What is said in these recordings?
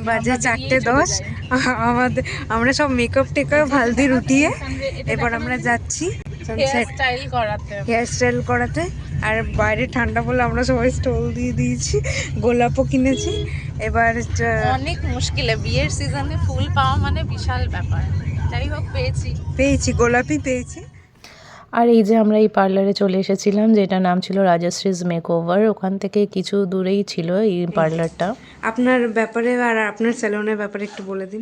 বাজে 4:10। আমাদের আমরা সব মেকআপ টেকআপ হালদি উঠিয়ে এবার আমরা যাচ্ছি হেয়ার স্টাইল করাতে। আর বাইরে ঠান্ডা বলে আমরা সবাই স্টল দিয়ে দিয়েছি, গোলাপও কিনেছি। এবার অনেক মুশকিলে বিয়ের সিজনে ফুল পাওয়া মানে বিশাল ব্যাপার। যাই হোক পেয়েছি, গোলাপই পেয়েছি। আর এই যে আমরা এই পার্লারে চলে এসেছিলাম, যেটা নাম ছিল রাজশ্রীজ মেকওভার। ওখান থেকে কিছু দূরেই ছিল এই পার্লারটা। আপনার ব্যাপারে আর আপনার স্যালনের ব্যাপারে একটু বলে দিন।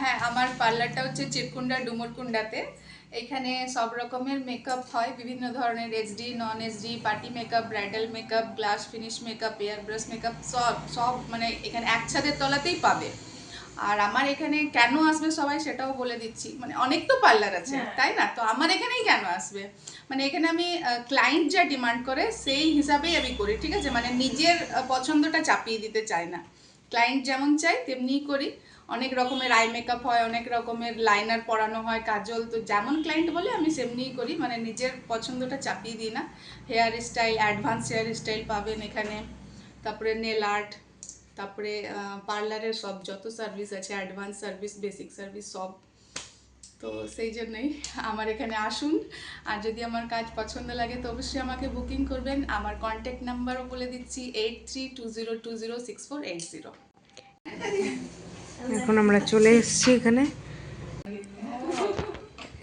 হ্যাঁ, আমার পার্লারটা হচ্ছে চিরকুন্ডা ডুমুরকুন্ডাতে। এখানে সব রকমের মেকআপ হয়, বিভিন্ন ধরনের এইচডি, নন HD, party makeup, bridal makeup, glass finish makeup, air brush makeup, সব মানে এখানে এক ছাদের তলাতেই পাবে। আর আমার এখানে কেন আসবে সবাই সেটাও বলে দিচ্ছি। মানে অনেক তো পার্লার আছে, তাই না? তো আমার এখানেই কেন আসবে, মানে এখানে আমি ক্লায়েন্ট যা ডিমান্ড করে সেই হিসাবেই আমি করি, ঠিক আছে? মানে নিজের পছন্দটা চাপিয়ে দিতে চাই না। ক্লায়েন্ট যেমন চাই তেমনিই করি। অনেক রকমের আই মেকআপ হয়, অনেক রকমের লাইনার পরানো হয়, কাজল। তো যেমন ক্লায়েন্ট বলে আমি সেমনিই করি, মানে নিজের পছন্দটা চাপিয়ে দিই না। Hair style, advance hair style পাবেন এখানে, তারপরে নেল আর্ট, তারপরে পার্লারের সব যত সার্ভিস আছে, অ্যাডভান্স সার্ভিস, বেসিক সার্ভিস সব। তো সেই জন্যই আমার এখানে আসুন। আর যদি আমার কাজ পছন্দ লাগে তো অবশ্যই আমাকে বুকিং করবেন। আমার কন্ট্যাক্ট নাম্বারও বলে দিচ্ছি 8320206480। এখন আমরা চলে এসেছি এখানে।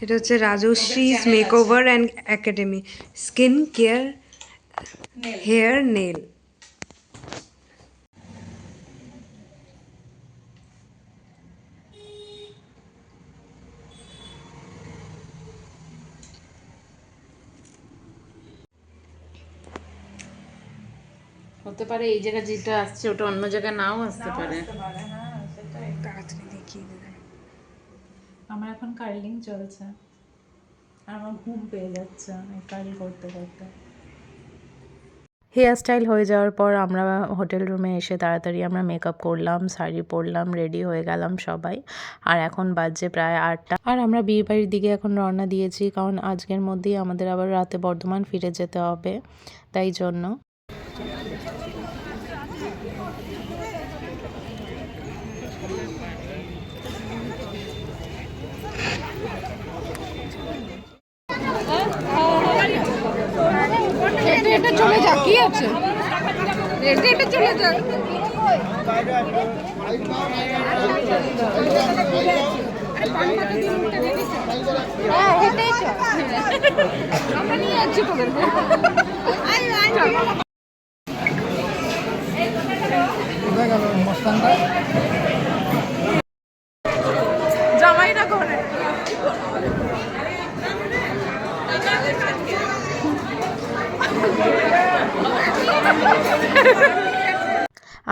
এটা হচ্ছে Rajshree's makeover and academy, skin care, hair, nail. হতে পারে এই জায়গায় যেটা আসছে ওটা অন্য জায়গায় নাও আসতে পারে। তাড়াতাড়ি দেখিয়ে দেবেন। আমার এখন কার্লিং চলছে আর আমার ঘুম পেয়ে যাচ্ছে এই কার্ল করতে করতে। হেয়ার স্টাইল হয়ে যাওয়ার পর আমরা হোটেল রুমে এসে তাড়াতাড়ি আমরা মেকআপ করলাম, শাড়ি পরলাম, রেডি হয়ে গেলাম সবাই। আর এখন বাজছে প্রায় 8টা। আর আমরা বিয়ে বাড়ির দিকে এখন রওনা দিয়েছি, কারণ আজকের মধ্যেই আমাদের আবার রাতে বর্ধমান ফিরে যেতে হবে, তাই জন্য। এটা চলে যা, কি আছে? এটা চলে যা। হ্যাঁ, হেঁটেই চল। আমরা নিয়ে যাচ্ছি তোদেরকে। জামাইরা ঘরে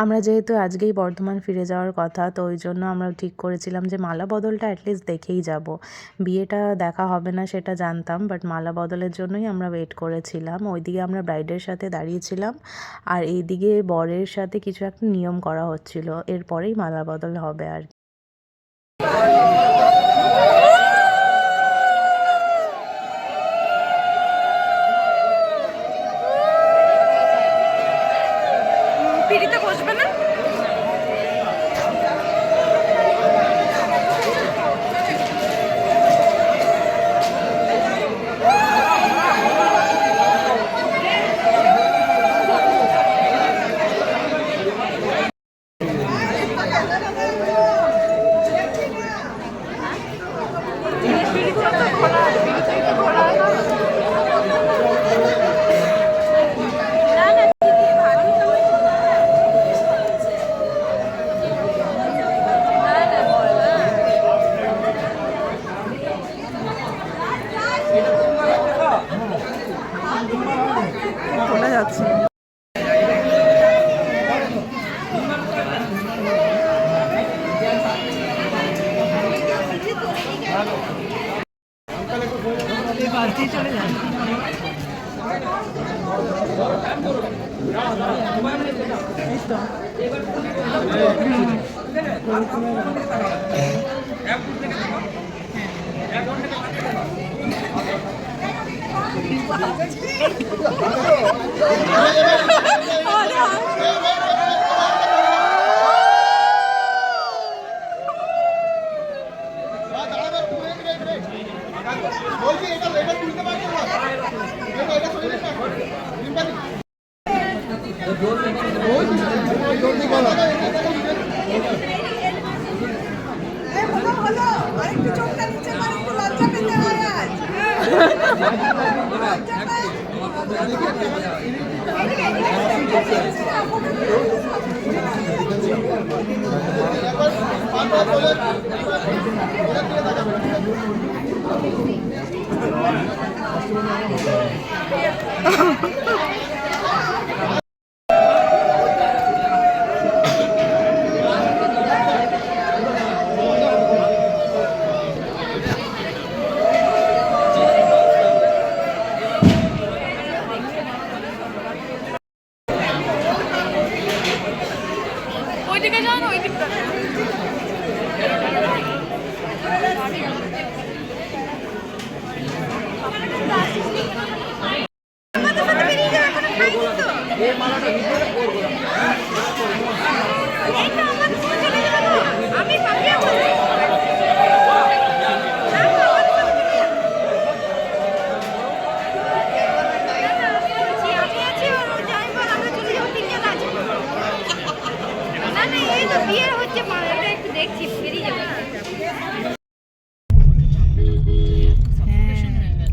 আমরা যেহেতু আজকেই বর্ধমান ফিরে যাওয়ার কথা, তো ওই জন্য আমরা ঠিক করেছিলাম যে মালা বদলটা অ্যাটলিস্ট দেখেই যাব। বিয়েটা দেখা হবে না সেটা জানতাম, বাট মালা বদলের জন্যই আমরা ওয়েট করেছিলাম। ওইদিকে আমরা ব্রাইডের সাথে দাঁড়িয়েছিলাম, আর এইদিকে বরের সাথে কিছু একটা নিয়ম করা হচ্ছিল, এরপরেই মালা বদল হবে আর কি। পিড়িতে বসবে না? খোলা যাচ্ছে। চলে যান।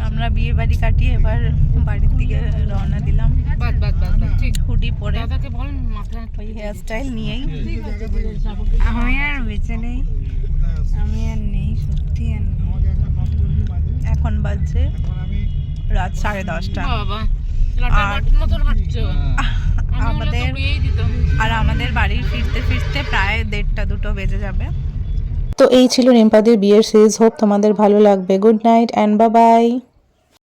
আমরা বিয়ে বাড়ি কাটিয়ে এবার বাড়ির দিকে রওনা দিলাম হুডি পরে ওই হেয়ার স্টাইল নিয়েই। আমি আর বেঁচে নেই, আমি আর নেই, সত্যি আর নেই। এখন বাজছে রাত 10:30। আমাদের বাড়ি ফিরতে ফিরতে প্রায় 1:30-2 বেজে যাবে। তো এই ছিল রিম্পাদের বিয়ের সিরিজ। হোপ তোমাদের ভালো লাগবে। Good night and bye bye.